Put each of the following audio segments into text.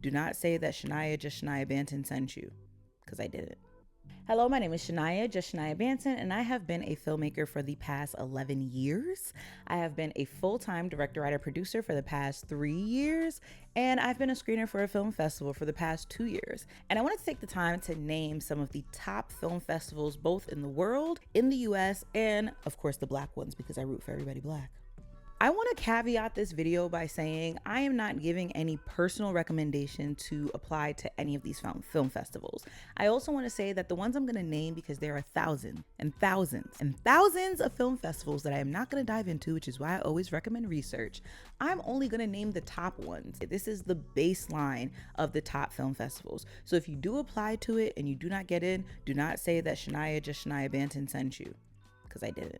Do not say that Shania Banton sent you, because I didn't. Hello, my name is Shania Banton, and I have been a filmmaker for the past 11 years. I have been a full-time director, writer, producer for the past 3 years, and I've been a screener for a film festival for the past 2 years. And I wanted to take the time to name some of the top film festivals, both in the world, in the US, and of course the Black ones, because I root for everybody Black. I want to caveat this video by saying I am not giving any personal recommendation to apply to any of these film festivals. I also want to say that the ones I'm going to name, because there are thousands and thousands and thousands of film festivals that I am not going to dive into, which is why I always recommend research, I'm only going to name the top ones. This is the baseline of the top film festivals. So if you do apply to it and you do not get in, do not say that Shania Banton sent you, because I didn't.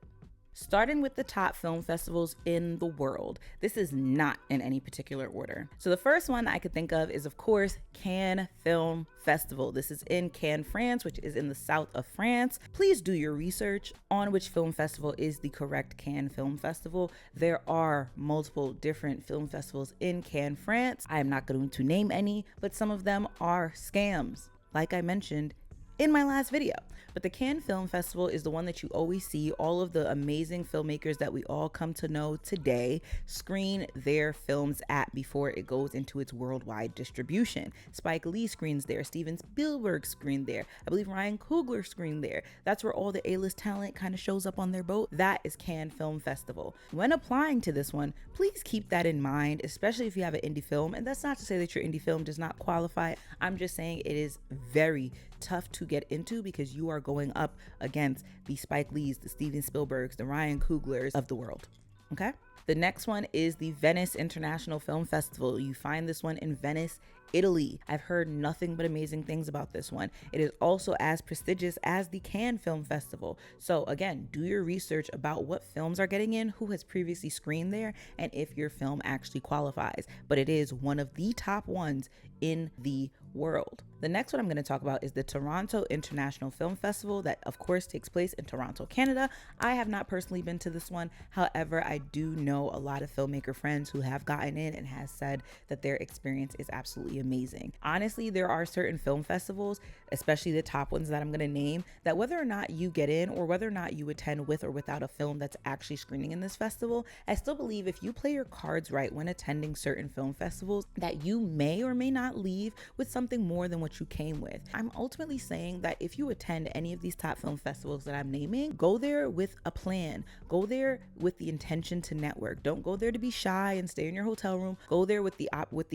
Starting with the top film festivals in the world. This is not in any particular order. So the first one I could think of is, of course, Cannes Film Festival. This is in Cannes, France, which is in the south of France. Please do your research on which film festival is the correct Cannes Film Festival. There are multiple different film festivals in Cannes, France. I am not going to name any, but some of them are scams, like I mentioned in my last video. But the Cannes Film Festival is the one that you always see all of the amazing filmmakers that we all come to know today screen their films at before it goes into its worldwide distribution. Spike Lee screens there, Steven Spielberg screened there, I believe Ryan Coogler screened there. That's where all the A-list talent kind of shows up on their boat. That is Cannes Film Festival. When applying to this one, please keep that in mind, especially if you have an indie film. And that's not to say that your indie film does not qualify. I'm just saying it is very tough to get into because you are going up against the Spike Lees, the Steven Spielbergs, the Ryan Cooglers of the world. Okay? The next one is the Venice International Film Festival. You find this one in Venice, Italy. I've heard nothing but amazing things about this one. It is also as prestigious as the Cannes Film Festival. So again, do your research about what films are getting in, who has previously screened there, and if your film actually qualifies. But it is one of the top ones in the world. The next one I'm going to talk about is the Toronto International Film Festival, that of course takes place in Toronto, Canada. I have not personally been to this one. However, I do know a lot of filmmaker friends who have gotten in and has said that their experience is absolutely amazing. Honestly, there are certain film festivals, especially the top ones that I'm going to name, that whether or not you get in or whether or not you attend with or without a film that's actually screening in this festival, I still believe if you play your cards right when attending certain film festivals, that you may or may not leave with something more than what you came with. I'm ultimately saying that if you attend any of these top film festivals that I'm naming, go there with a plan. Go there with the intention to network. Don't go there to be shy and stay in your hotel room. Go there with the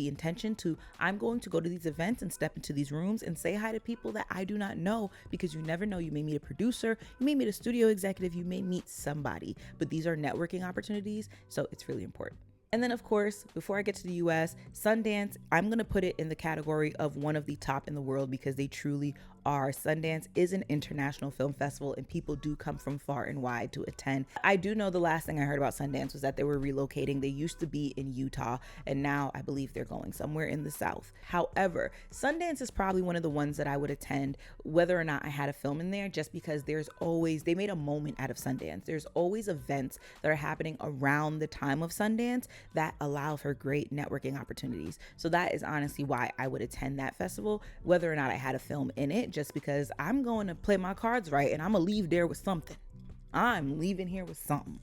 intention to, I'm going to go to these events and step into these rooms and say hi to people that I do not know, because you never know. You may meet a producer, you may meet a studio executive, you may meet somebody, but these are networking opportunities, so it's really important. And then of course, before I get to the US, Sundance, I'm gonna put it in the category of one of the top in the world because they truly are. Sundance is an international film festival and people do come from far and wide to attend. I do know the last thing I heard about Sundance was that they were relocating. They used to be in Utah and now I believe they're going somewhere in the South. However, Sundance is probably one of the ones that I would attend whether or not I had a film in there, just because they made a moment out of Sundance. There's always events that are happening around the time of Sundance that allow for great networking opportunities. So that is honestly why I would attend that festival, whether or not I had a film in it, just because I'm going to play my cards right and I'm gonna leave there with something. I'm leaving here with something.